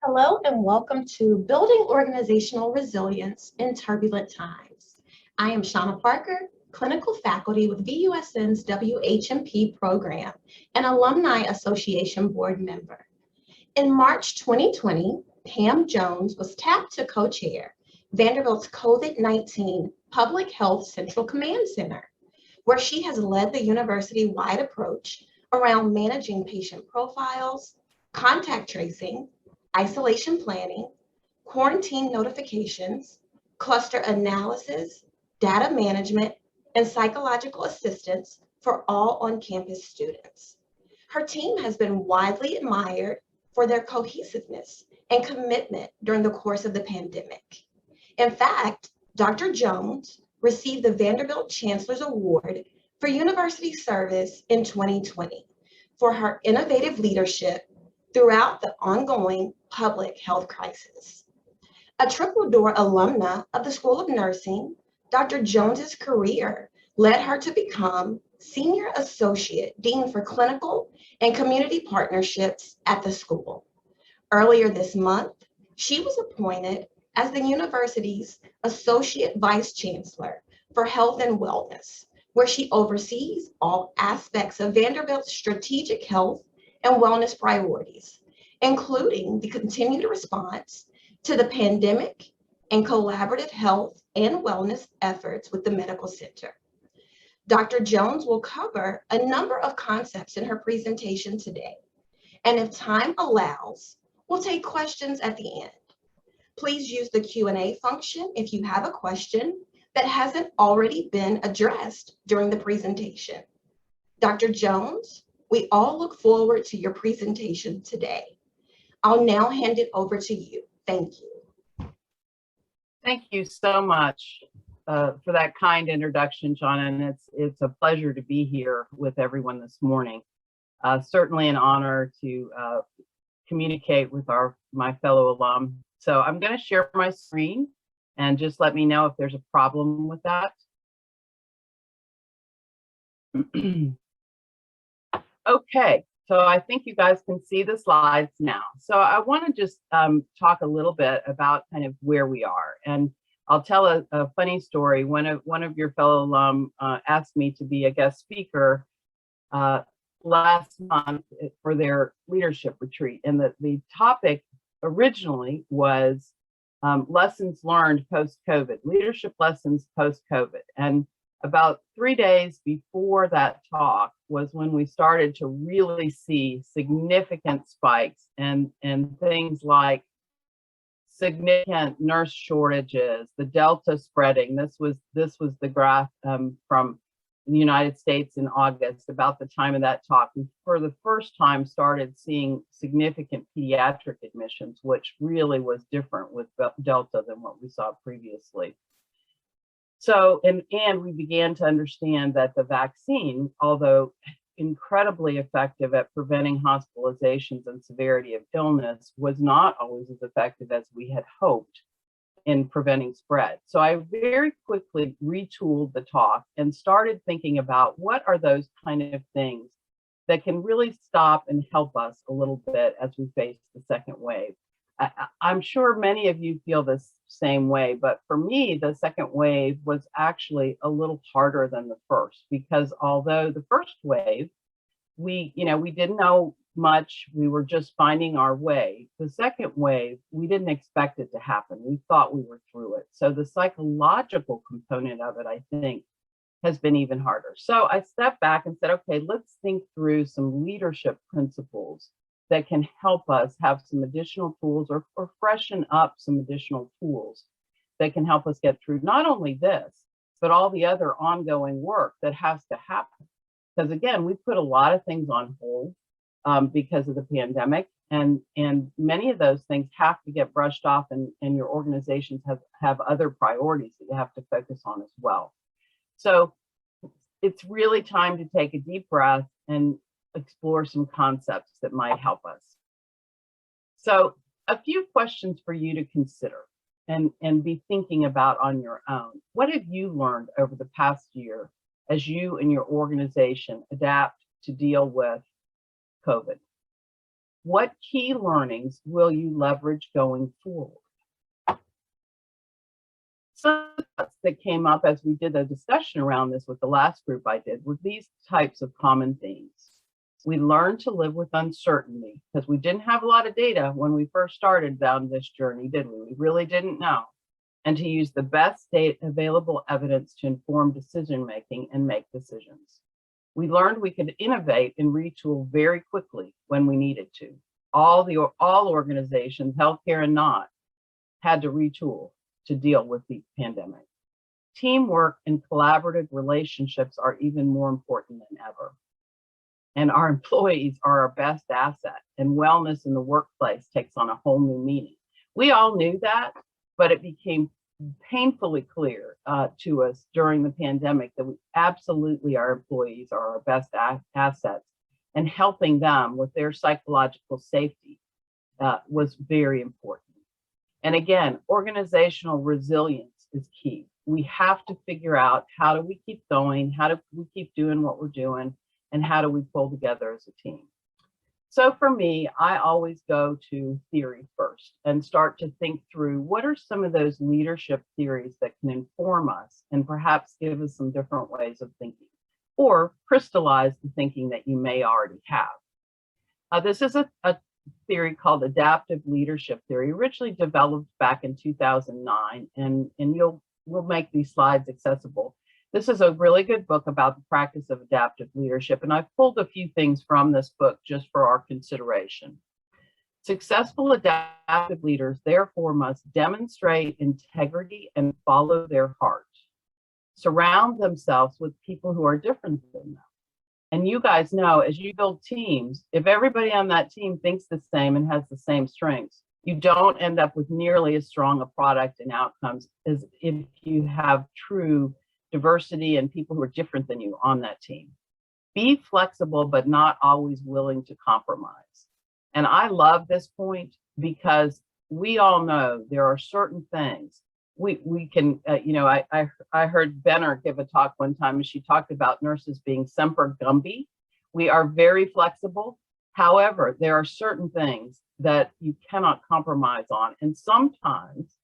Hello and welcome to Building Organizational Resilience in Turbulent Times. I am Shauna Parker, clinical faculty with VUSN's WHMP program and Alumni Association board member. In March 2020, Pam Jones was tapped to co-chair Vanderbilt's COVID-19 Public Health Central Command Center, where she has led the university-wide approach around managing patient profiles, contact tracing, isolation planning, quarantine notifications, cluster analysis, data management, and psychological assistance for all on-campus students. Her team has been widely admired for their cohesiveness and commitment during the course of the pandemic. In fact, Dr. Jones received the Vanderbilt Chancellor's Award for University Service in 2020 for her innovative leadership throughout the ongoing public health crisis. A triple Dore alumna of the School of Nursing, Dr. Jones's career led her to become Senior Associate Dean for Clinical and Community Partnerships at the school. Earlier this month, she was appointed as the university's Associate Vice Chancellor for Health and Wellness, where she oversees all aspects of Vanderbilt's strategic health and wellness priorities, including the continued response to the pandemic and collaborative health and wellness efforts with the medical center. Dr. Jones will cover a number of concepts in her presentation today, and if time allows, we'll take questions at the end. Please use the Q&A function if you have a question that hasn't already been addressed during the presentation. Dr. Jones, we all look forward to your presentation today. I'll now hand it over to you. Thank you. Thank you so much for that kind introduction, Shauna, and it's a pleasure to be here with everyone this morning. Certainly an honor to communicate with my fellow alum. So I'm going to share my screen and just let me know if there's a problem with that. Okay, so I think you guys can see the slides now. So I want to just talk a little bit about kind of where we are. And I'll tell a funny story. One of your fellow alum asked me to be a guest speaker last month for their leadership retreat. And the topic originally was lessons learned post-COVID, leadership lessons post-COVID. And about 3 days before that talk was when we started to really see significant spikes and things like significant nurse shortages, the Delta spreading. This was the graph from the United States in August, about the time of that talk. We, for the first time, started seeing significant pediatric admissions, which really was different with Delta than what we saw previously. So, and we began to understand that the vaccine, although incredibly effective at preventing hospitalizations and severity of illness, was not always as effective as we had hoped in preventing spread. So I very quickly retooled the talk and started thinking about what are those kind of things that can really stop and help us a little bit as we face the second wave. I'm sure many of you feel this same way, but for me, the second wave was actually a little harder than the first, because although the first wave, we didn't know much, we were just finding our way. The second wave, we didn't expect it to happen. We thought we were through it. So the psychological component of it, I think, has been even harder. So I stepped back and said, okay, let's think through some leadership principles that can help us have some additional tools or freshen up some additional tools that can help us get through not only this, but all the other ongoing work that has to happen. Because again, we put a lot of things on hold because of the pandemic, and many of those things have to get brushed off, and your organizations have other priorities that you have to focus on as well. So it's really time to take a deep breath and explore some concepts that might help us. So a few questions for you to consider and be thinking about on your own. What have you learned over the past year as you and your organization adapt to deal with COVID? What key learnings will you leverage going forward? Some thoughts that came up as we did a discussion around this with the last group I did were these types of common themes. We learned to live with uncertainty because we didn't have a lot of data when we first started down this journey, did we? We really didn't know. And to use the best available evidence to inform decision making and make decisions. We learned we could innovate and retool very quickly when we needed to. All organizations, healthcare and not, had to retool to deal with the pandemic. Teamwork and collaborative relationships are even more important than ever. And our employees are our best asset, and wellness in the workplace takes on a whole new meaning. We all knew that, but it became painfully clear to us during the pandemic that our employees are our best assets, and helping them with their psychological safety was very important. And again, organizational resilience is key. We have to figure out, how do we keep going? How do we keep doing what we're doing? And how do we pull together as a team? So for me, I always go to theory first and start to think through what are some of those leadership theories that can inform us and perhaps give us some different ways of thinking, or crystallize the thinking that you may already have. This is a theory called adaptive leadership theory, originally developed back in 2009, and we'll make these slides accessible. This is a really good book about the practice of adaptive leadership, and I've pulled a few things from this book just for our consideration. Successful adaptive leaders, therefore, must demonstrate integrity and follow their heart. Surround themselves with people who are different than them. And you guys know, as you build teams, if everybody on that team thinks the same and has the same strengths, you don't end up with nearly as strong a product and outcomes as if you have true diversity and people who are different than you on that team. Be flexible, but not always willing to compromise. And I love this point because we all know there are certain things we can, I heard Benner give a talk one time, and she talked about nurses being semper gumby. We are very flexible. However, there are certain things that you cannot compromise on. And sometimes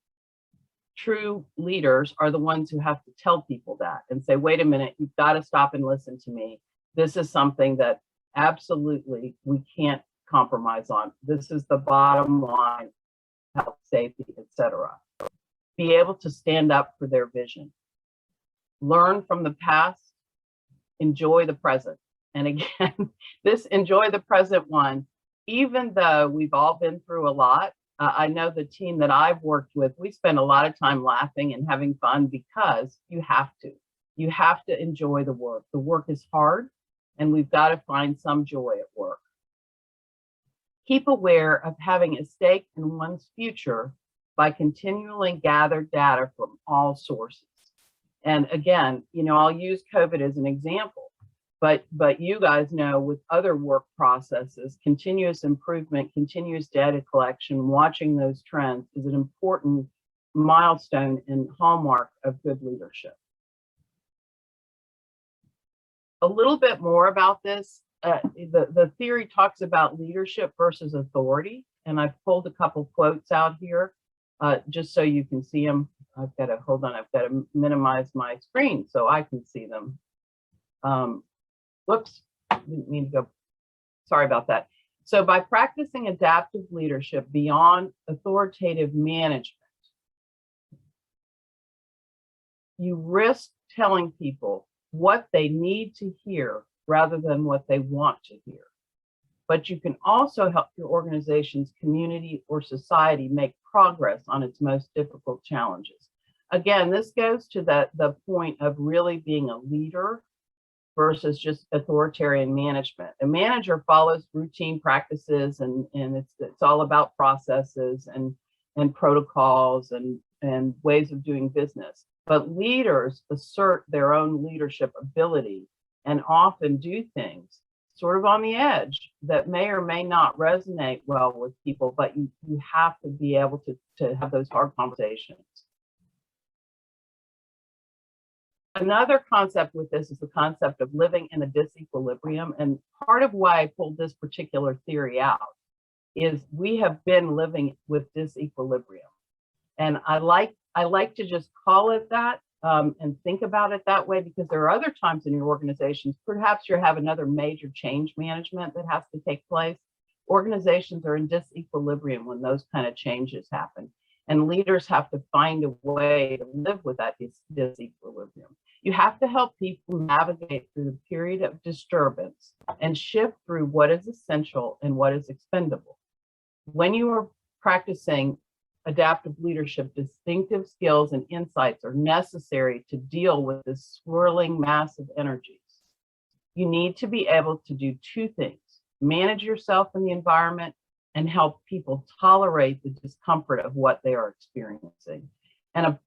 true leaders are the ones who have to tell people that and say, wait a minute, you've got to stop and listen to me. This is something that absolutely we can't compromise on. This is the bottom line, health, safety, etc. Be able to stand up for their vision. Learn from the past, enjoy the present. And again, this enjoy the present one, even though we've all been through a lot, I know the team that I've worked with, we spend a lot of time laughing and having fun because you have to. You have to enjoy the work. The work is hard, and we've got to find some joy at work. Keep aware of having a stake in one's future by continually gather data from all sources. And again, I'll use COVID as an example, but you guys know with other work processes, continuous improvement, continuous data collection, watching those trends is an important milestone and hallmark of good leadership. A little bit more about this. The theory talks about leadership versus authority, and I've pulled a couple quotes out here. Just so you can see them. I've got to minimize my screen so I can see them. Whoops, didn't mean to go, sorry about that. So by practicing adaptive leadership beyond authoritative management, you risk telling people what they need to hear rather than what they want to hear. But you can also help your organization's community or society make progress on its most difficult challenges. Again, this goes to the point of really being a leader versus just authoritarian management. A manager follows routine practices, and it's all about processes and protocols and ways of doing business. But leaders assert their own leadership ability and often do things sort of on the edge that may or may not resonate well with people, but you have to be able to have those hard conversations. Another concept with this is the concept of living in a disequilibrium. And part of why I pulled this particular theory out is we have been living with disequilibrium. And I like to just call it that and think about it that way, because there are other times in your organizations, perhaps you have another major change management that has to take place. Organizations are in disequilibrium when those kind of changes happen. And leaders have to find a way to live with that disequilibrium. You have to help people navigate through the period of disturbance and shift through what is essential and what is expendable. When you are practicing adaptive leadership, distinctive skills and insights are necessary to deal with this swirling mass of energies. You need to be able to do two things: manage yourself and the environment, and help people tolerate the discomfort of what they are experiencing. And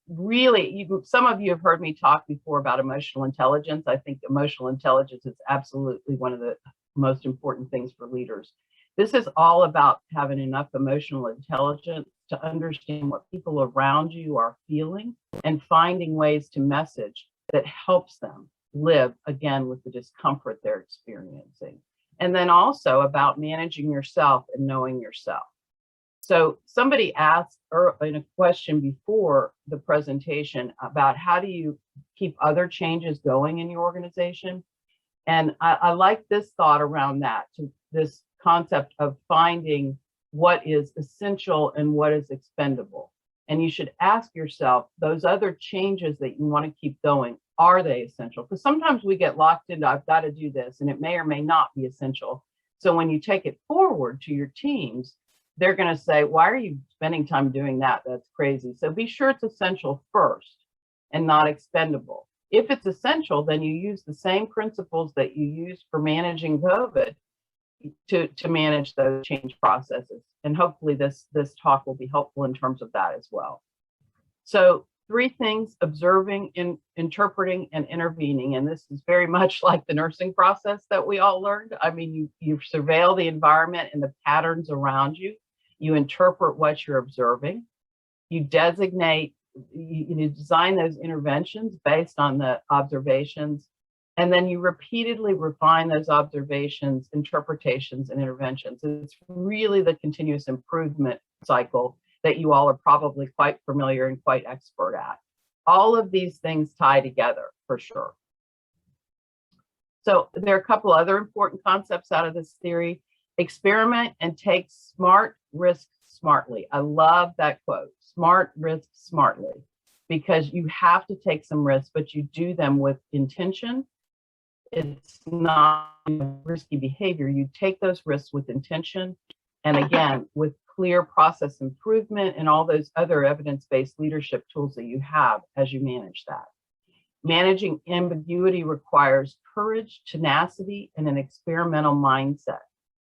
really, some of you have heard me talk before about emotional intelligence. I think emotional intelligence is absolutely one of the most important things for leaders. This is all about having enough emotional intelligence to understand what people around you are feeling and finding ways to message that helps them live again with the discomfort they're experiencing. And then also about managing yourself and knowing yourself. So somebody asked in a question before the presentation about how do you keep other changes going in your organization? And I like this thought around that, to this concept of finding what is essential and what is expendable. And you should ask yourself, those other changes that you want to keep going, are they essential? Because sometimes we get locked into, I've got to do this, and it may or may not be essential. So when you take it forward to your teams, they're going to say, why are you spending time doing that? That's crazy. So be sure it's essential first and not expendable. If it's essential, then you use the same principles that you used for managing COVID to manage those change processes. And hopefully this talk will be helpful in terms of that as well. So 3 things: observing, interpreting, and intervening. And this is very much like the nursing process that we all learned. I mean, you surveil the environment and the patterns around you. You interpret what you're observing. You designate, you design those interventions based on the observations. And then you repeatedly refine those observations, interpretations, and interventions. It's really the continuous improvement cycle that you all are probably quite familiar and quite expert at. All of these things tie together for sure. So there are a couple other important concepts out of this theory. Experiment and take smart risks smartly. I love that quote, smart risks smartly, because you have to take some risks, but you do them with intention. It's not risky behavior. You take those risks with intention, and again, with clear process improvement and all those other evidence-based leadership tools that you have as you manage that. Managing ambiguity requires courage, tenacity, and an experimental mindset.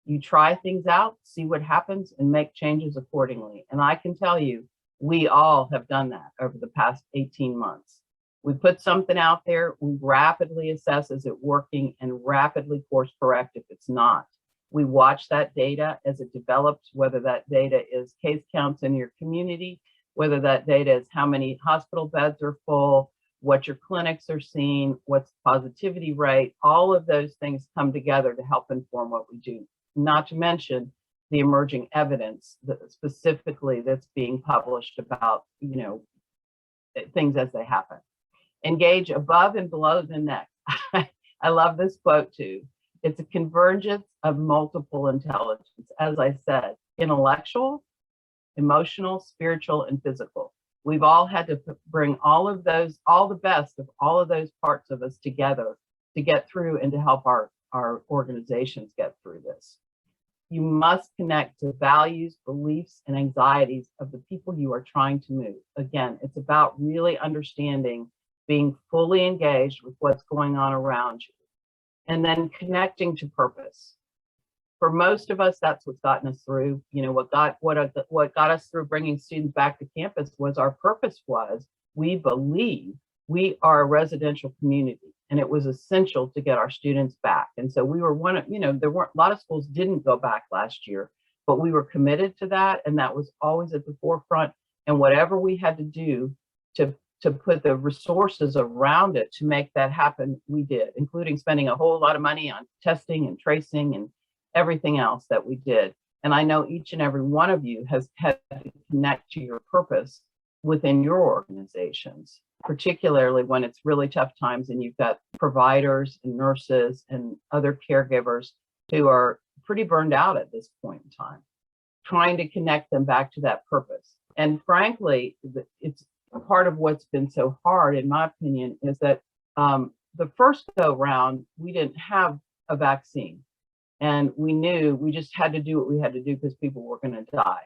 You try things out, see what happens, and make changes accordingly. And I can tell you, we all have done that over the past 18 months. We put something out there, we rapidly assess, is it working, and rapidly course correct if it's not. We watch that data as it develops, whether that data is case counts in your community, whether that data is how many hospital beds are full, what your clinics are seeing, what's the positivity rate. All of those things come together to help inform what we do, not to mention the emerging evidence that specifically that's being published about, things as they happen. Engage above and below the neck. I love this quote too. It's a convergence of multiple intelligence, as I said, intellectual, emotional, spiritual, and physical. We've all had to bring all of those, all the best of all of those parts of us together to get through and to help our organizations get through this. You must connect to values, beliefs, and anxieties of the people you are trying to move. Again, it's about really understanding, being fully engaged with what's going on around you, and then connecting to purpose. For most of us, that's what's gotten us through. What got us through bringing students back to campus was our purpose was, we believe we are a residential community, and it was essential to get our students back. And so we were there weren't a lot of schools didn't go back last year, but we were committed to that, and that was always at the forefront. And whatever we had to do to put the resources around it to make that happen, we did, including spending a whole lot of money on testing and tracing and everything else that we did. And I know each and every one of you has had to connect to your purpose within your organizations, particularly when it's really tough times and you've got providers and nurses and other caregivers who are pretty burned out at this point in time, trying to connect them back to that purpose. And frankly, it's part of what's been so hard, in my opinion, is that the first go round, we didn't have a vaccine. And we knew we just had to do what we had to do because people were going to die.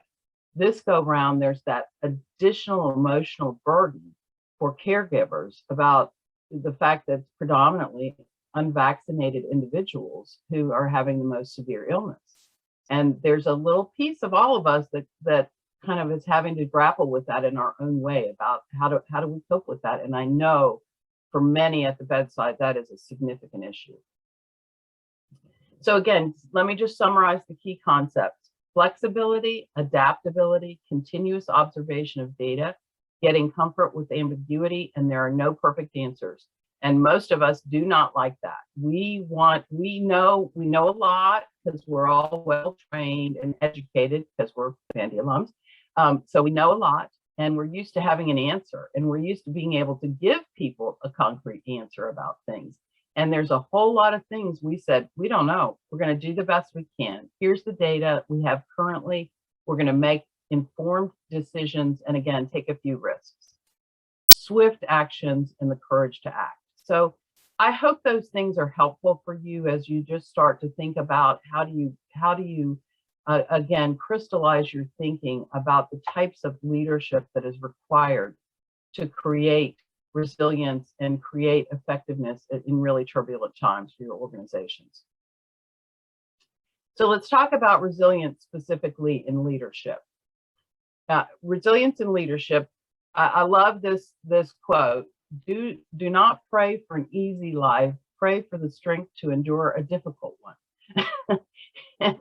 This go round, there's that additional emotional burden for caregivers about the fact that it's predominantly unvaccinated individuals who are having the most severe illness. And there's a little piece of all of us that kind of is having to grapple with that in our own way about how do we cope with that. And I know for many at the bedside, that is a significant issue. So again, let me just summarize the key concepts: flexibility, adaptability, continuous observation of data, getting comfort with ambiguity, and there are no perfect answers. And most of us do not like that. We know a lot because we're all well trained and educated because we're Vandy alums. So we know a lot and we're used to having an answer, and we're used to being able to give people a concrete answer about things. And there's a whole lot of things we said, we don't know. We're going to do the best we can. Here's the data we have currently. We're going to make informed decisions and again, take a few risks. Swift actions and the courage to act. So I hope those things are helpful for you as you just start to think about how do you again, crystallize your thinking about the types of leadership that is required to create resilience and create effectiveness in really turbulent times for your organizations. So let's talk about resilience specifically in leadership. Resilience in leadership, I love this quote: do not pray for an easy life, pray for the strength to endure a difficult one. And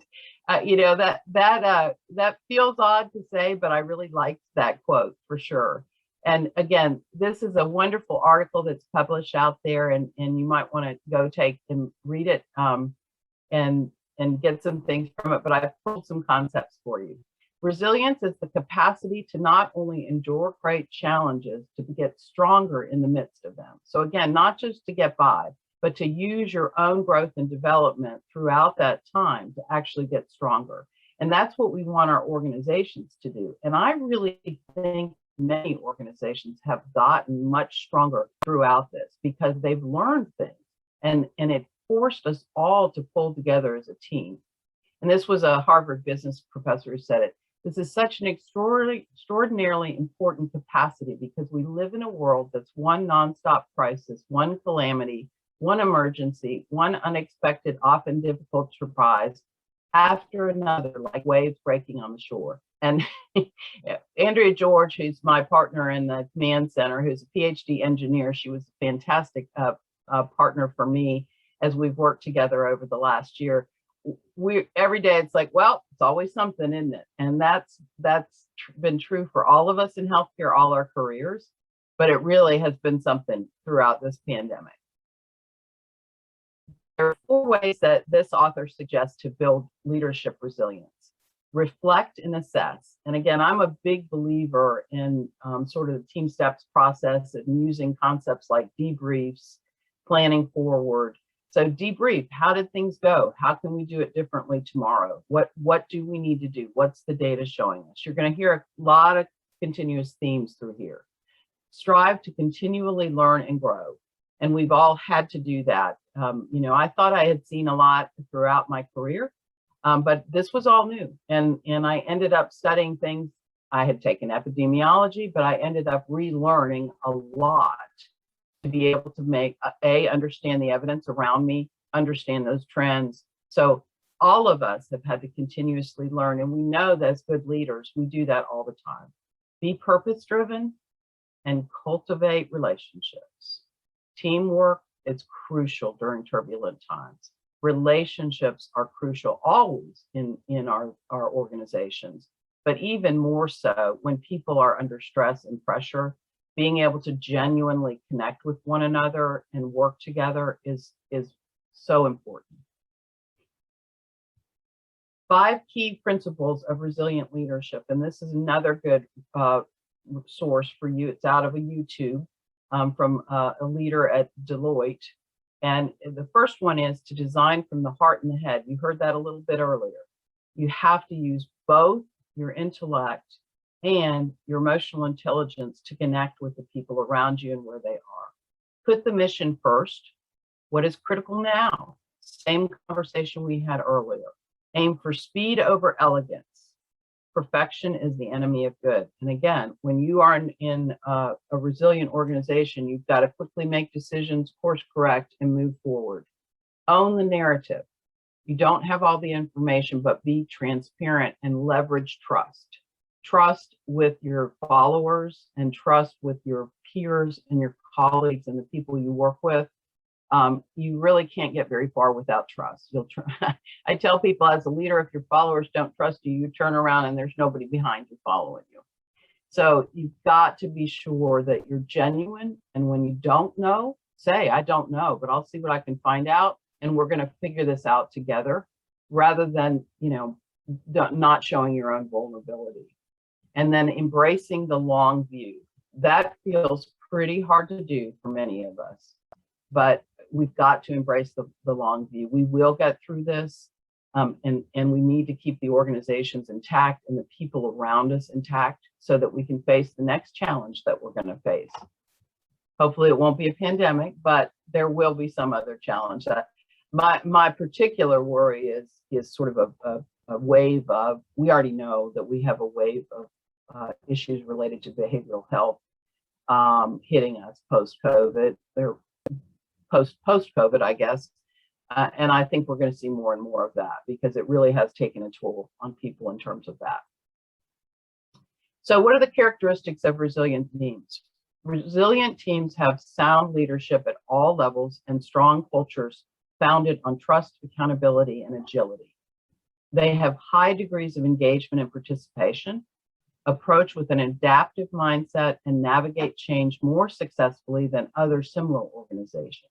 you know, that feels odd to say, but I really liked that quote for sure. And again, this is a wonderful article that's published out there, and you might want to go take and read it and get some things from it, but I've pulled some concepts for you. Resilience is the capacity to not only endure great challenges, to get stronger in the midst of them. So again, not just to get by, but to use your own growth and development throughout that time to actually get stronger. And that's what we want our organizations to do. And I really think many organizations have gotten much stronger throughout this because they've learned things, and it forced us all to pull together as a team. And this was a Harvard business professor who said it. This is such an extraordinarily important capacity because we live in a world that's one nonstop crisis, one calamity, one emergency, one unexpected, often difficult surprise after another, like waves breaking on the shore. And Andrea George, who's my partner in the command center, who's a PhD engineer, she was a fantastic partner for me as we've worked together over the last year. Every day it's like, well, it's always something, isn't it? And that's been true for all of us in healthcare, all our careers, but it really has been something throughout this pandemic. There are 4 ways that this author suggests to build leadership resilience. Reflect and assess. And again, I'm a big believer in sort of the team steps process and using concepts like debriefs, planning forward. So debrief, how did things go? How can we do it differently tomorrow? What do we need to do? What's the data showing us? You're going to hear a lot of continuous themes through here. Strive to continually learn and grow. And we've all had to do that. You know, I thought I had seen a lot throughout my career, but this was all new. And I ended up studying things. I had taken epidemiology, but I ended up relearning a lot to be able to understand the evidence around me, understand those trends. So all of us have had to continuously learn. And we know that as good leaders, we do that all the time. Be purpose-driven and cultivate relationships. Teamwork is crucial during turbulent times. Relationships are crucial always in our organizations, but even more so when people are under stress and pressure. Being able to genuinely connect with one another and work together is so important. 5 key principles of resilient leadership, and this is another good source for you. It's out of a YouTube from a leader at Deloitte. And the first one is to design from the heart and the head. You heard that a little bit earlier. You have to use both your intellect and your emotional intelligence to connect with the people around you and where they are. Put the mission first. What is critical now? Same conversation we had earlier. Aim for speed over elegance. Perfection is the enemy of good. And again, when you are in a resilient organization, you've got to quickly make decisions, course correct, and move forward. Own the narrative. You don't have all the information, but be transparent and leverage trust. Trust with your followers and trust with your peers and your colleagues and the people you work with. You really can't get very far without trust. I tell people as a leader, if your followers don't trust you, you turn around and there's nobody behind you following you. So you've got to be sure that you're genuine. And when you don't know, say, I don't know, but I'll see what I can find out. And we're going to figure this out together rather than, not showing your own vulnerability. And then embracing the long view. That feels pretty hard to do for many of us, but we've got to embrace the long view. We will get through this, and we need to keep the organizations intact and the people around us intact so that we can face the next challenge that we're going to face. Hopefully it won't be a pandemic, but there will be some other challenge. My particular worry is sort of a wave of, we already know that we have a wave of issues related to behavioral health hitting us post-COVID. They're post-COVID, I guess. And I think we're going to see more and more of that because it really has taken a toll on people in terms of that. So what are the characteristics of resilient teams? Resilient teams have sound leadership at all levels and strong cultures founded on trust, accountability, and agility. They have high degrees of engagement and participation, approach with an adaptive mindset, and navigate change more successfully than other similar organizations.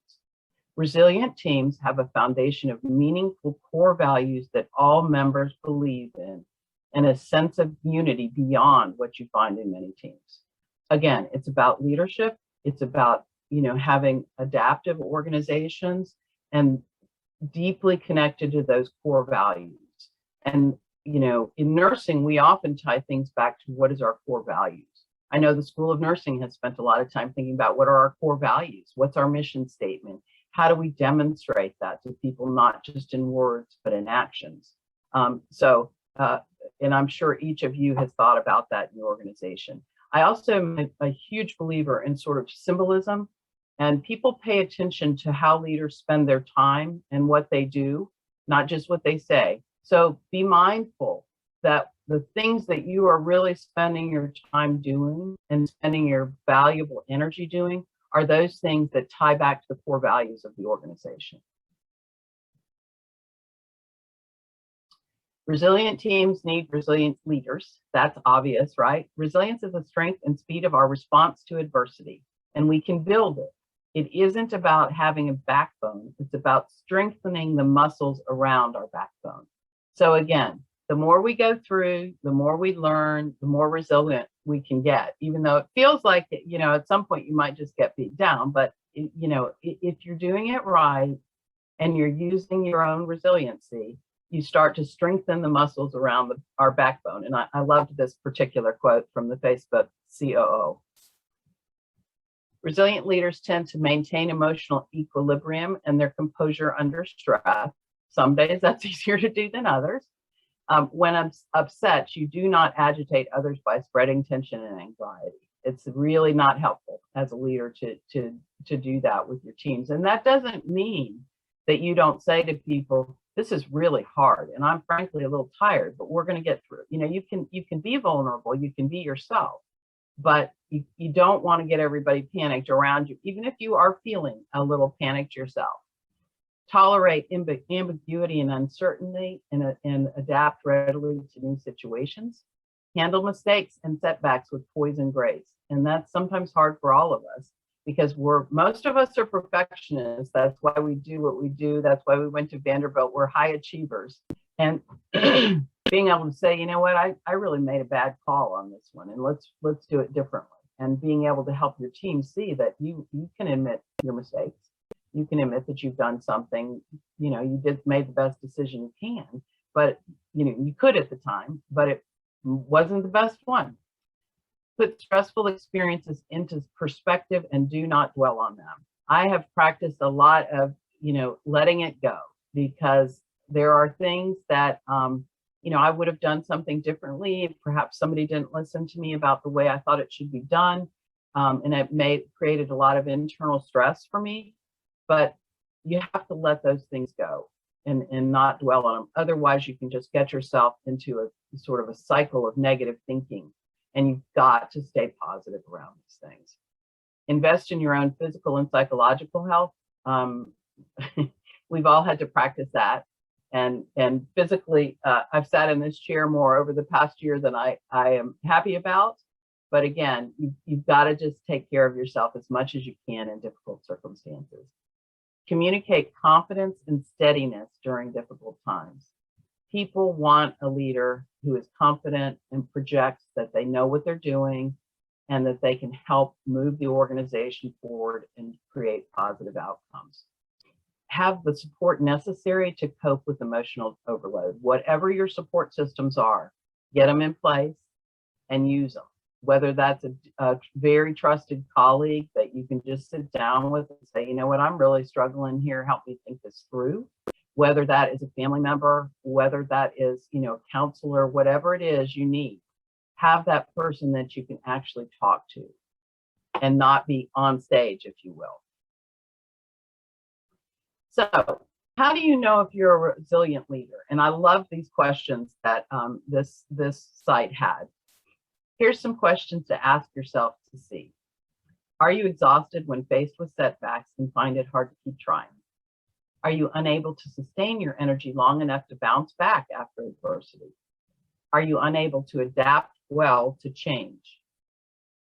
Resilient teams have a foundation of meaningful core values that all members believe in and a sense of unity beyond what you find in many teams. Again, it's about leadership. It's about, having adaptive organizations and deeply connected to those core values. And, in nursing, we often tie things back to what is our core values. I know the School of Nursing has spent a lot of time thinking about what are our core values? What's our mission statement? How do we demonstrate that to people, not just in words, but in actions? And I'm sure each of you has thought about that in your organization. I also am a huge believer in sort of symbolism, and people pay attention to how leaders spend their time and what they do, not just what they say. So be mindful that the things that you are really spending your time doing and spending your valuable energy doing are those things that tie back to the core values of the organization. Resilient teams need resilient leaders. That's obvious, right? Resilience is the strength and speed of our response to adversity, and we can build it. It isn't about having a backbone. It's about strengthening the muscles around our backbone. So again, the more we go through, the more we learn, the more resilient we can get, even though it feels like, at some point you might just get beat down. But, if you're doing it right and you're using your own resiliency, you start to strengthen the muscles around our backbone. And I loved this particular quote from the Facebook COO. Resilient leaders tend to maintain emotional equilibrium and their composure under stress. Some days that's easier to do than others. When upset, you do not agitate others by spreading tension and anxiety. It's really not helpful as a leader to do that with your teams. And that doesn't mean that you don't say to people, this is really hard and I'm frankly a little tired, but we're going to get through. You can be vulnerable, you can be yourself, but you don't want to get everybody panicked around you, even if you are feeling a little panicked yourself. Tolerate ambiguity and uncertainty and adapt readily to new situations. Handle mistakes and setbacks with poise and grace. And that's sometimes hard for all of us because most of us are perfectionists. That's why we do what we do. That's why we went to Vanderbilt. We're high achievers. And being able to say, you know what, I really made a bad call on this one, and let's do it differently. And being able to help your team see that you can admit your mistakes. You can admit that you've done something, you know, you made the best decision you can, but you know, you could at the time, but it wasn't the best one. Put stressful experiences into perspective and do not dwell on them. I have practiced a lot of, you know, letting it go, because there are things that, you know, I would have done something differently if perhaps somebody didn't listen to me about the way I thought it should be done. And it created a lot of internal stress for me, but you have to let those things go and not dwell on them. Otherwise, you can just get yourself into a sort of a cycle of negative thinking, and you've got to stay positive around these things. Invest in your own physical and psychological health. We've all had to practice that. And physically, I've sat in this chair more over the past year than I am happy about. But again, you've got to just take care of yourself as much as you can in difficult circumstances. Communicate confidence and steadiness during difficult times. People want a leader who is confident and projects that they know what they're doing and that they can help move the organization forward and create positive outcomes. Have the support necessary to cope with emotional overload. Whatever your support systems are, get them in place and use them. Whether that's a very trusted colleague that you can just sit down with and say, you know what, I'm really struggling here, help me think this through. Whether that is a family member, whether that is, you know, a counselor, whatever it is you need, have that person that you can actually talk to and not be on stage, if you will. So how do you know if you're a resilient leader? And I love these questions that this site had. Here's some questions to ask yourself to see. Are you exhausted when faced with setbacks and find it hard to keep trying? Are you unable to sustain your energy long enough to bounce back after adversity? Are you unable to adapt well to change?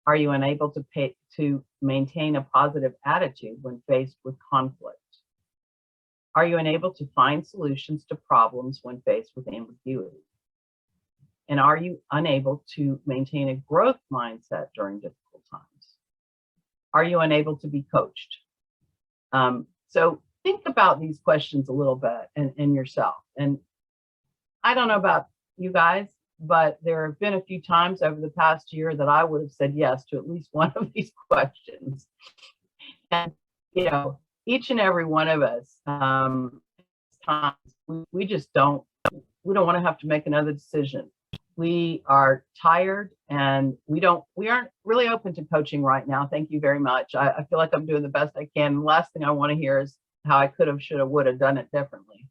Are you unable to maintain a positive attitude when faced with conflict? Are you unable to find solutions to problems when faced with ambiguity? And are you unable to maintain a growth mindset during difficult times? Are you unable to be coached? So think about these questions a little bit and yourself. And I don't know about you guys, but there have been a few times over the past year that I would have said yes to at least one of these questions. And, you know, each and every one of us, times we just don't want to have to make another decision. We are tired and we aren't really open to coaching right now. Thank you very much. I feel like I'm doing the best I can. The last thing I want to hear is how I could have, should have, would have done it differently.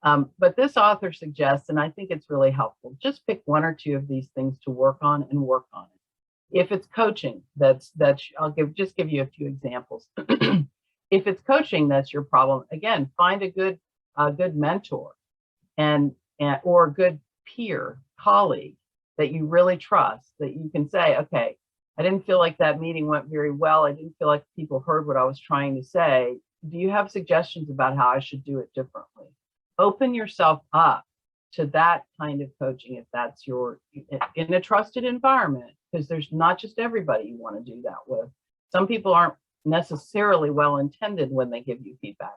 But this author suggests, and I think it's really helpful, just pick one or two of these things to work on and work on it. If it's coaching, I'll give you a few examples. If it's coaching that's your problem, again, find a good mentor or a good peer colleague that you really trust, that you can say, okay, I didn't feel like that meeting went very well. I didn't feel like people heard what I was trying to say. Do you have suggestions about how I should do it differently? Open yourself up to that kind of coaching if that's in a trusted environment, because there's not just everybody you want to do that with. Some people aren't necessarily well intended when they give you feedback.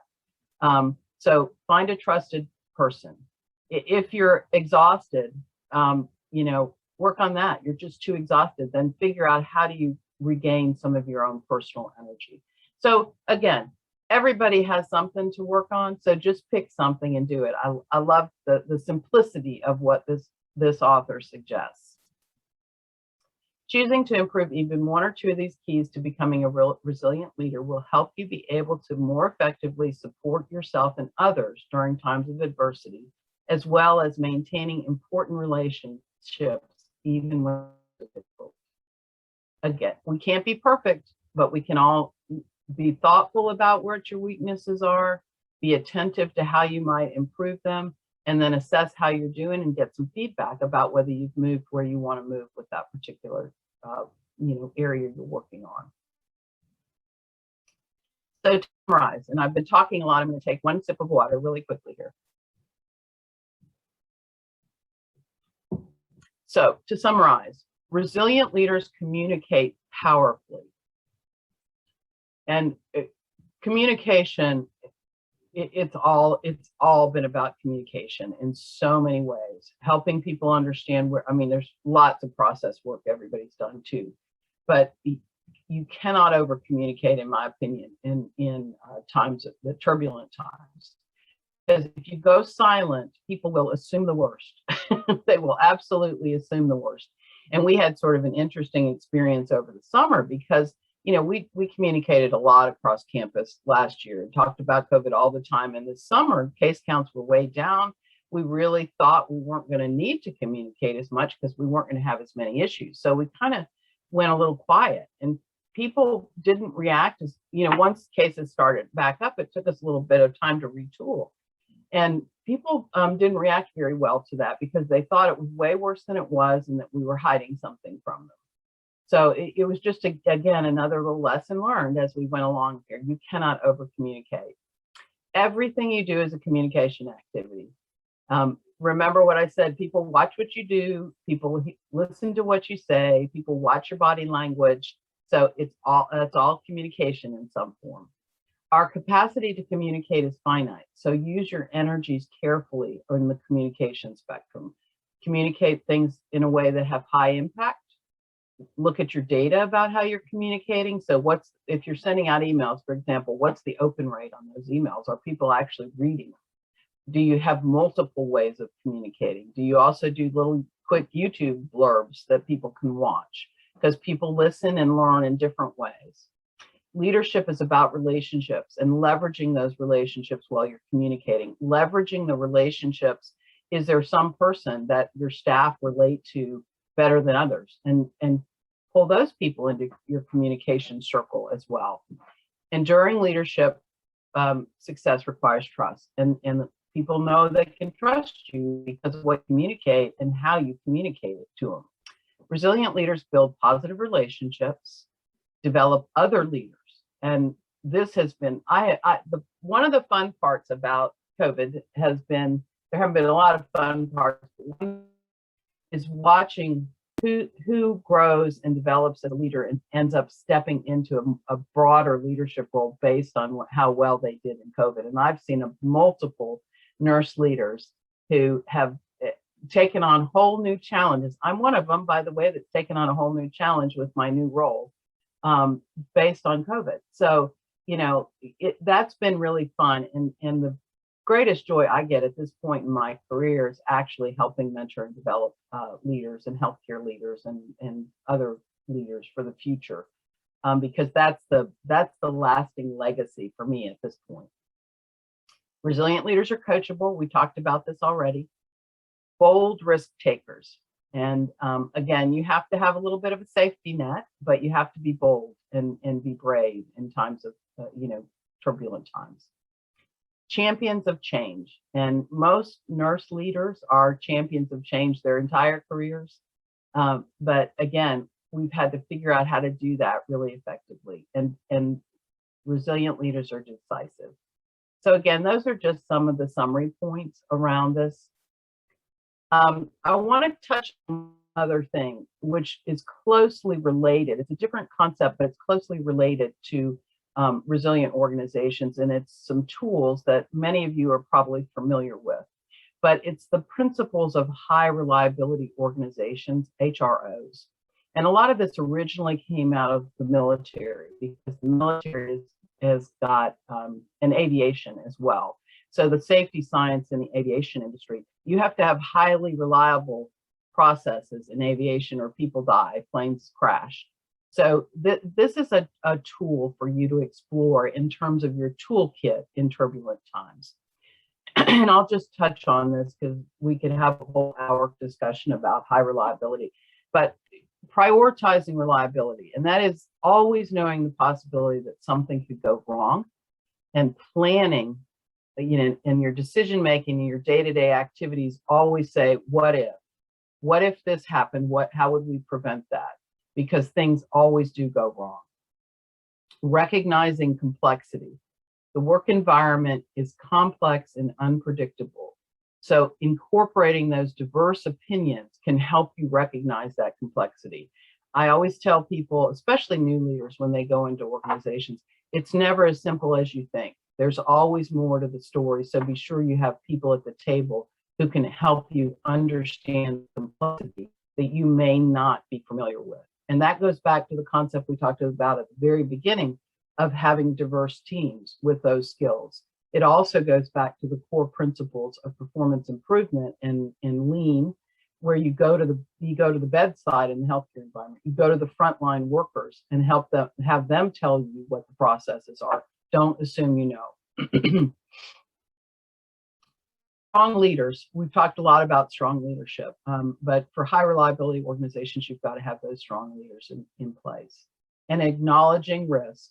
So find a trusted person. If you're exhausted, you know, work on that. You're just too exhausted. Then figure out how do you regain some of your own personal energy. So again, everybody has something to work on. So just pick something and do it. I love the simplicity of what this author suggests. Choosing to improve even one or two of these keys to becoming a real resilient leader will help you be able to more effectively support yourself and others during times of adversity, as well as maintaining important relationships even when it's difficult. Again, we can't be perfect, but we can all be thoughtful about what your weaknesses are, be attentive to how you might improve them, and then assess how you're doing and get some feedback about whether you've moved where you want to move with that particular area you're working on. So to summarize, and I've been talking a lot, I'm going to take one sip of water really quickly here. So to summarize, resilient leaders communicate powerfully. And communication, it's all been about communication in so many ways, helping people understand where, I mean, there's lots of process work everybody's done too, but you cannot over communicate, in my opinion, in times of the turbulent times. Because if you go silent, people will assume the worst. They will absolutely assume the worst. And we had sort of an interesting experience over the summer because, you know, we communicated a lot across campus last year and talked about COVID all the time. And this summer, case counts were way down. We really thought we weren't going to need to communicate as much because we weren't going to have as many issues. So we kind of went a little quiet, and people didn't react as, you know, once cases started back up, it took us a little bit of time to retool. And people didn't react very well to that because they thought it was way worse than it was and that we were hiding something from them. So it was just, again, another little lesson learned as we went along here. You cannot over communicate. Everything you do is a communication activity. Remember what I said, people watch what you do, people listen to what you say, people watch your body language. So it's all communication in some form. Our capacity to communicate is finite. So use your energies carefully in the communication spectrum. Communicate things in a way that have high impact. Look at your data about how you're communicating. So if you're sending out emails, for example, what's the open rate on those emails? Are people actually reading them? Do you have multiple ways of communicating? Do you also do little quick YouTube blurbs that people can watch? Because people listen and learn in different ways. Leadership is about relationships and leveraging those relationships while you're communicating. Leveraging the relationships. Is there some person that your staff relate to better than others? And pull those people into your communication circle as well. Enduring leadership success requires trust. And people know they can trust you because of what you communicate and how you communicate it to them. Resilient leaders build positive relationships, develop other leaders. And this has been, one of the fun parts about COVID has been, there have been a lot of fun parts. One is watching who grows and develops as a leader and ends up stepping into a broader leadership role based on how well they did in COVID. And I've seen multiple nurse leaders who have taken on whole new challenges. I'm one of them, by the way, that's taken on a whole new challenge with my new role. Based on COVID. So, you know, that's been really fun. And the greatest joy I get at this point in my career is actually helping mentor and develop leaders and healthcare leaders and other leaders for the future. Because that's the lasting legacy for me at this point. Resilient leaders are coachable. We talked about this already. Bold risk takers. And again, you have to have a little bit of a safety net, but you have to be bold and be brave in times of, turbulent times. Champions of change. And most nurse leaders are champions of change their entire careers. But again, we've had to figure out how to do that really effectively. And resilient leaders are decisive. So again, those are just some of the summary points around this. I want to touch on another thing, which is closely related. It's a different concept, but it's closely related to resilient organizations. And it's some tools that many of you are probably familiar with. But it's the principles of high reliability organizations, HROs. And a lot of this originally came out of the military because the military has got an aviation as well. So the safety science in the aviation industry, you have to have highly reliable processes in aviation or people die, planes crash. So this is a tool for you to explore in terms of your toolkit in turbulent times. And I'll just touch on this because we could have a whole hour discussion about high reliability, but prioritizing reliability, and that is always knowing the possibility that something could go wrong and planning, in your decision making, in your day-to-day activities, always say, what if this happened? How would we prevent that? Because things always do go wrong. Recognizing complexity. The work environment is complex and unpredictable. So incorporating those diverse opinions can help you recognize that complexity. I always tell people, especially new leaders, when they go into organizations, it's never as simple as you think. There's always more to the story. So be sure you have people at the table who can help you understand the complexity that you may not be familiar with. And that goes back to the concept we talked about at the very beginning of having diverse teams with those skills. It also goes back to the core principles of performance improvement in lean, where you go to the bedside in the healthcare environment. You go to the frontline workers and have them tell you what the processes are. Don't assume you know. Strong leaders. We've talked a lot about strong leadership, but for high reliability organizations, you've got to have those strong leaders in place. And acknowledging risk.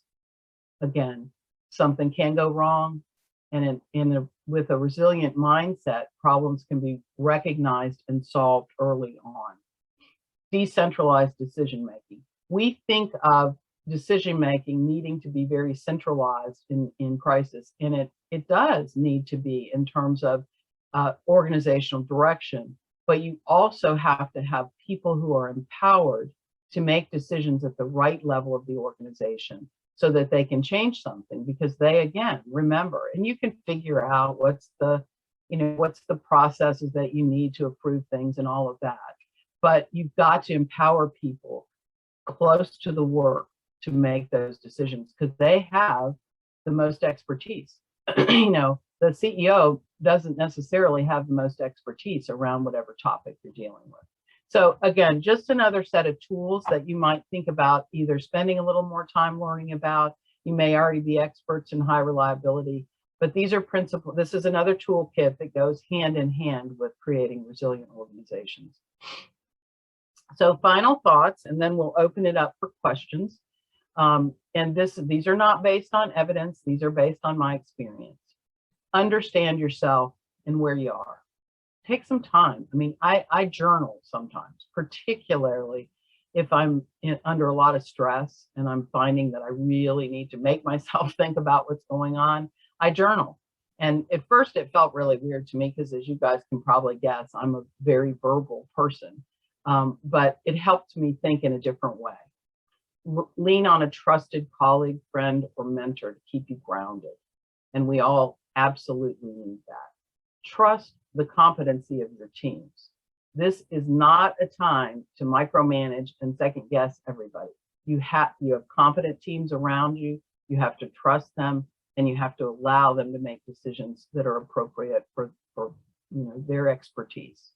Again, something can go wrong, and with a resilient mindset, problems can be recognized and solved early on. Decentralized decision making. We think of decision making needing to be very centralized in crisis, and it does need to be in terms of organizational direction, but you also have to have people who are empowered to make decisions at the right level of the organization so that they can change something, because they, again, remember, and you can figure out what's the processes that you need to approve things and all of that. But you've got to empower people close to the work to make those decisions, because they have the most expertise. The CEO doesn't necessarily have the most expertise around whatever topic you're dealing with. So again, just another set of tools that you might think about either spending a little more time learning about. You may already be experts in high reliability, but these are principles. This is another toolkit that goes hand in hand with creating resilient organizations. So final thoughts, and then we'll open it up for questions. And these are not based on evidence. These are based on my experience. Understand yourself and where you are. Take some time. I mean, I journal sometimes, particularly if I'm under a lot of stress and I'm finding that I really need to make myself think about what's going on. I journal. And at first it felt really weird to me because, as you guys can probably guess, I'm a very verbal person. But it helped me think in a different way. Lean on a trusted colleague, friend, or mentor to keep you grounded. And we all absolutely need that. Trust the competency of your teams. This is not a time to micromanage and second guess everybody. You have competent teams around you. You have to trust them, and you have to allow them to make decisions that are appropriate for their expertise.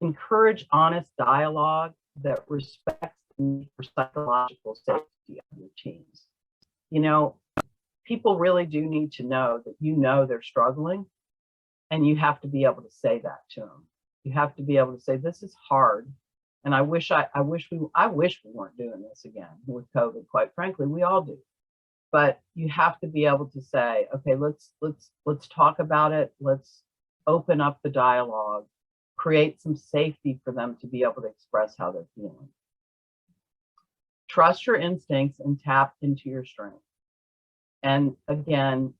Encourage honest dialogue that respects the need for psychological safety of your teams. People really do need to know that they're struggling, and you have to be able to say that to them. You have to be able to say, this is hard, and I wish we weren't doing this again with COVID. Quite frankly, we all do. But you have to be able to say, okay, let's talk about it. Let's open up the dialogue, create some safety for them to be able to express how they're feeling. Trust your instincts and tap into your strengths. And again,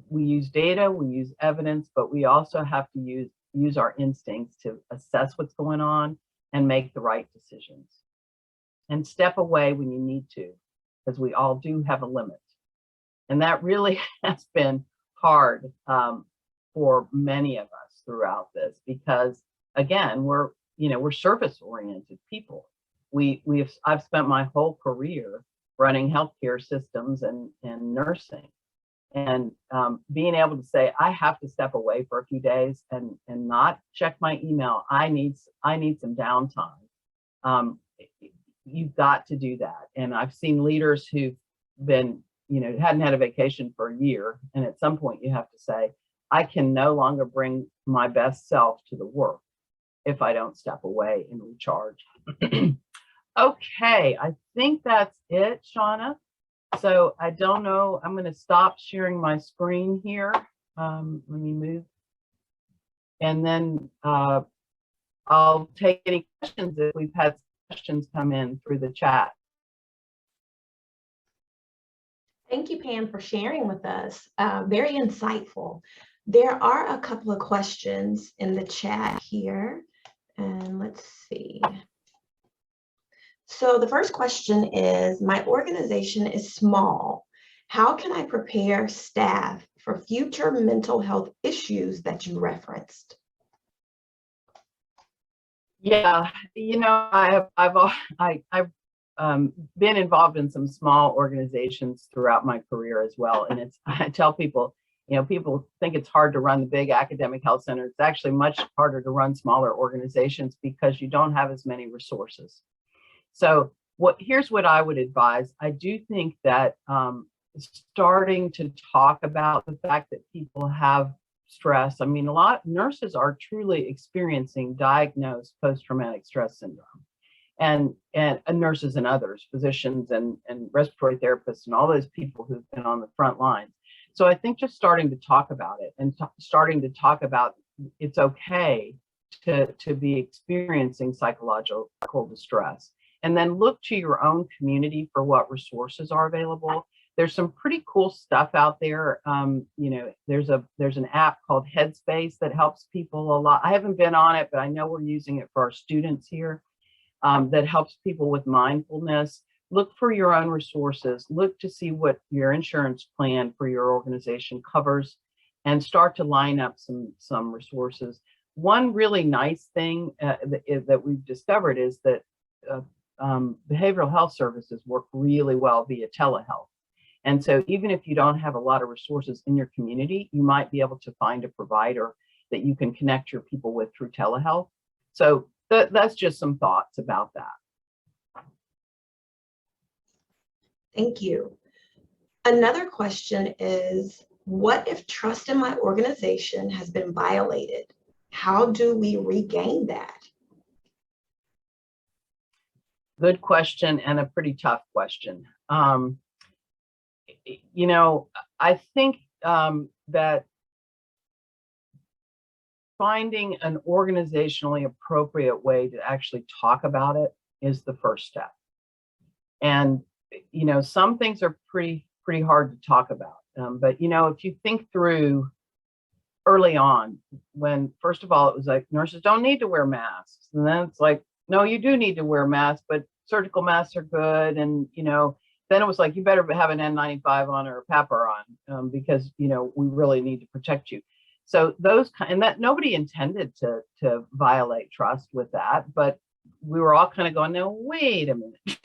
we use data, we use evidence, but we also have to use our instincts to assess what's going on and make the right decisions. And step away when you need to, because we all do have a limit. And that really has been hard for many of us throughout this, because again, we're service-oriented people. I've spent my whole career running healthcare systems and nursing. And being able to say, I have to step away for a few days and not check my email. I need some downtime. You've got to do that. And I've seen leaders who've been, hadn't had a vacation for a year. And at some point you have to say, I can no longer bring my best self to the work if I don't step away and recharge. Okay, I think that's it, Shauna. So I don't know, I'm going to stop sharing my screen here. Let me move. And then I'll take any questions if we've had questions come in through the chat. Thank you, Pam, for sharing with us. Very insightful. There are a couple of questions in the chat here, and let's see. So the first question is, my organization is small. How can I prepare staff for future mental health issues that you referenced? Yeah, you know, I've been involved in some small organizations throughout my career as well, and I tell people, you know, people think it's hard to run the big academic health center. It's actually much harder to run smaller organizations because you don't have as many resources. So here's what I would advise. I do think that starting to talk about the fact that people have stress. I mean, a lot of nurses are truly experiencing diagnosed post-traumatic stress syndrome, and nurses and others, physicians and respiratory therapists and all those people who've been on the front lines. So I think just starting to talk about it and starting to talk about it's okay to be experiencing psychological distress, and then look to your own community for what resources are available. There's some pretty cool stuff out there. You know, there's an app called Headspace that helps people a lot. I haven't been on it, but I know we're using it for our students here. That helps people with mindfulness. Look for your own resources. Look to see what your insurance plan for your organization covers, and start to line up some resources. One really nice thing that we've discovered is that behavioral health services work really well via telehealth. And so even if you don't have a lot of resources in your community, you might be able to find a provider that you can connect your people with through telehealth. So that's just some thoughts about that. Thank you. Another question is, what if trust in my organization has been violated? How do we regain that? Good question, and a pretty tough question. You know, I think that finding an organizationally appropriate way to actually talk about it is the first step. And, you know, some things are pretty hard to talk about. But, you know, if you think through early on, when, first of all, it was like, nurses don't need to wear masks. And then it's like, no, you do need to wear masks, but surgical masks are good. And, you know, then it was like, you better have an N95 on or a PAPR on because, you know, we really need to protect you. So those and that nobody intended to violate trust with that, but we were all kind of going, no, wait a minute.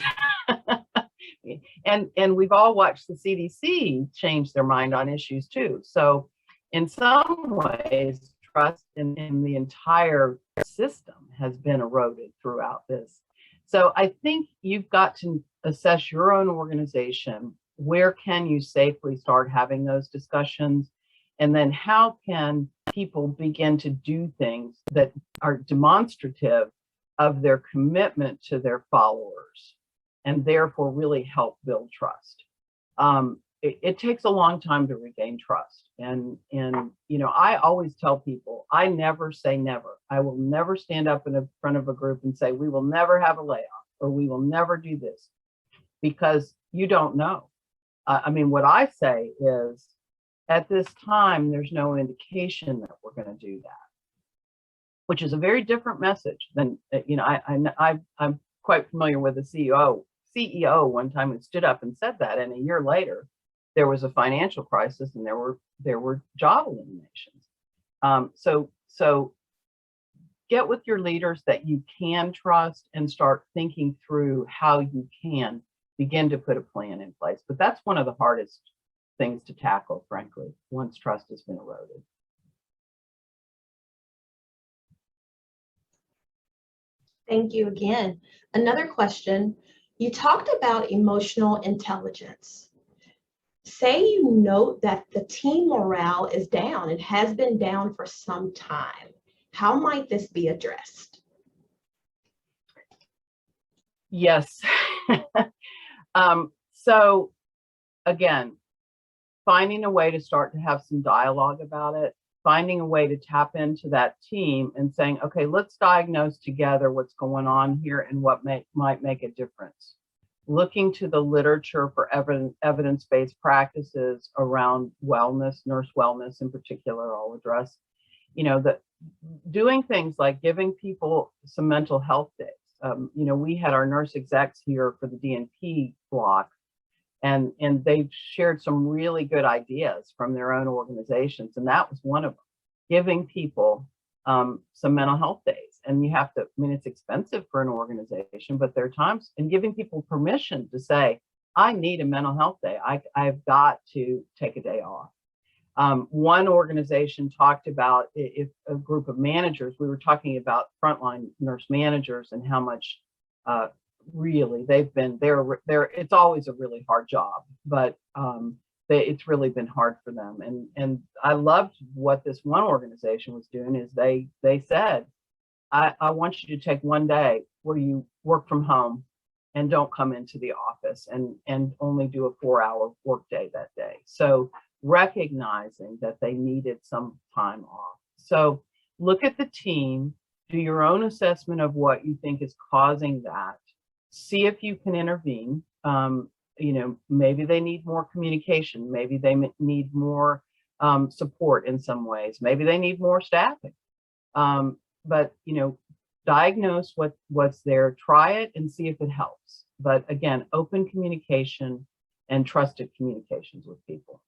and we've all watched the CDC change their mind on issues too. So in some ways, trust in the entire system has been eroded throughout this. So I think you've got to assess your own organization. Where can you safely start having those discussions? And then how can people begin to do things that are demonstrative of their commitment to their followers and therefore really help build trust? It takes a long time to regain trust. And you know, I always tell people, I never say never. I will never stand up in front of a group and say, we will never have a layoff or we will never do this, because you don't know. I mean, what I say is, at this time, there's no indication that we're going to do that, which is a very different message than, you know, I'm quite familiar with the CEO one time who stood up and said that, and a year later, there was a financial crisis and there were job eliminations. So get with your leaders that you can trust and start thinking through how you can begin to put a plan in place. But that's one of the hardest things to tackle, frankly, once trust has been eroded. Thank you again. Another question, you talked about emotional intelligence. Say you note that the team morale is down and has been down for some time. How might this be addressed? Yes. So again, finding a way to start to have some dialogue about it, finding a way to tap into that team and saying, okay, let's diagnose together what's going on here and what might make a difference. looking to the literature for evidence-based practices around wellness, nurse wellness in particular. I'll address, the doing things like giving people some mental health days. We had our nurse execs here for the DNP block, and they've shared some really good ideas from their own organizations, and that was one of them, giving people some mental health days. And you have to, it's expensive for an organization, but there are times, and giving people permission to say, I need a mental health day. I've got to take a day off. One organization talked about, if a group of managers, we were talking about frontline nurse managers and how much really they've been there. It's always a really hard job, but it's really been hard for them. And I loved what this one organization was doing is they said, I want you to take one day where you work from home and don't come into the office and only do a 4-hour work day that day. So recognizing that they needed some time off. So look at the team, do your own assessment of what you think is causing that. See if you can intervene. Maybe they need more communication. Maybe they need more support in some ways. Maybe they need more staffing. But diagnose what's there, try it and see if it helps. But again, open communication and trusted communications with people.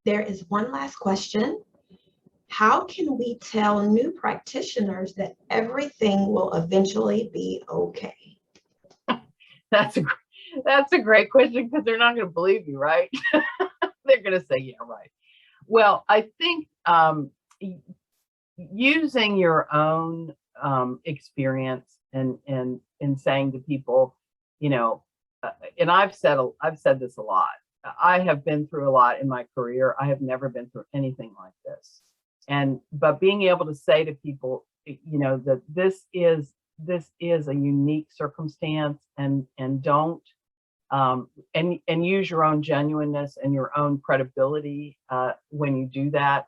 There is one last question. How can we tell new practitioners that everything will eventually be okay? That's a great question, because they're not going to believe you, right? They're going to say, yeah, right. Well, I think using your own experience and saying to people, and I've said this a lot. I have been through a lot in my career. I have never been through anything like this. But being able to say to people, that this is a unique circumstance, and don't and use your own genuineness and your own credibility when you do that,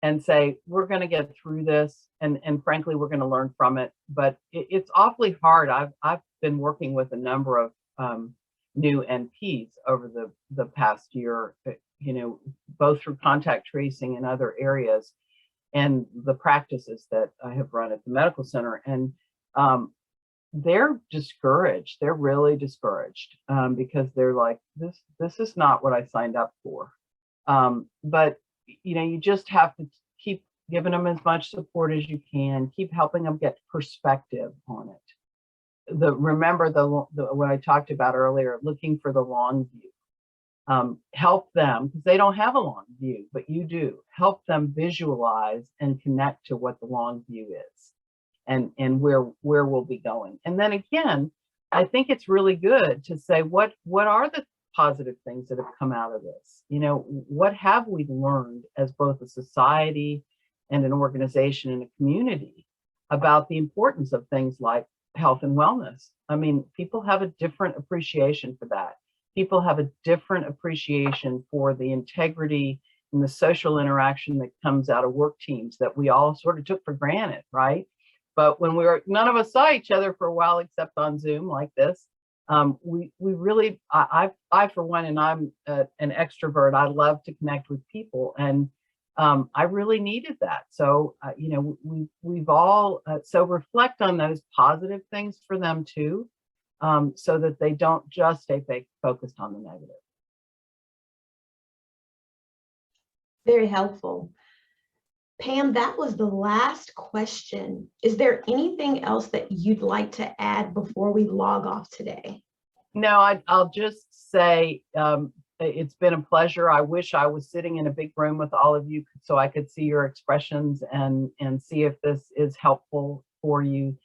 and say, we're going to get through this, and frankly, we're going to learn from it. But it's awfully hard. I've been working with a number of new NPs over the past year, both through contact tracing and other areas, and the practices that I have run at the medical center. And they're discouraged. They're really discouraged because they're like, this is not what I signed up for. But you just have to keep giving them as much support as you can, keep helping them get perspective on it. Remember what I talked about earlier, looking for the long view. Help them, because they don't have a long view, but you do. Help them visualize and connect to what the long view is, and where we'll be going. And then again, I think it's really good to say, what are the positive things that have come out of this? What have we learned as both a society and an organization and a community about the importance of things like health and wellness? People have a different appreciation for that. People have a different appreciation for the integrity and the social interaction that comes out of work teams that we all sort of took for granted, right? But when none of us saw each other for a while, except on Zoom like this, we really, I for one, and I'm an extrovert, I love to connect with people, and I really needed that. So, we've all, so reflect on those positive things for them too, so that they don't just stay focused on the negative. Very helpful. Pam, that was the last question. Is there anything else that you'd like to add before we log off today? No, I'll just say, it's been a pleasure. I wish I was sitting in a big room with all of you so I could see your expressions and see if this is helpful for you.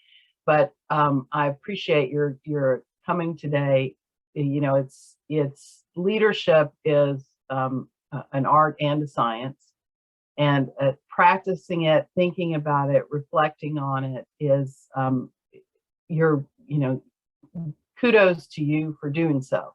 But I appreciate your coming today. It's leadership is an art and a science, and practicing it, thinking about it, reflecting on it is kudos to you for doing so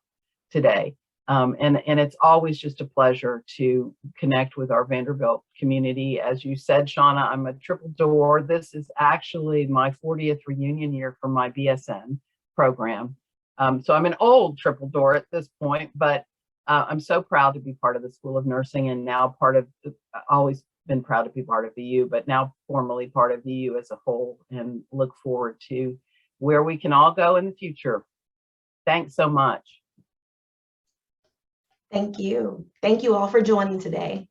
today. And it's always just a pleasure to connect with our Vanderbilt community. As you said, Shauna, I'm a triple Dore. This is actually my 40th reunion year for my BSN program. So I'm an old triple Dore at this point, but I'm so proud to be part of the School of Nursing, and now always been proud to be part of VU, but now formally part of VU as a whole, and look forward to where we can all go in the future. Thanks so much. Thank you. Thank you all for joining today.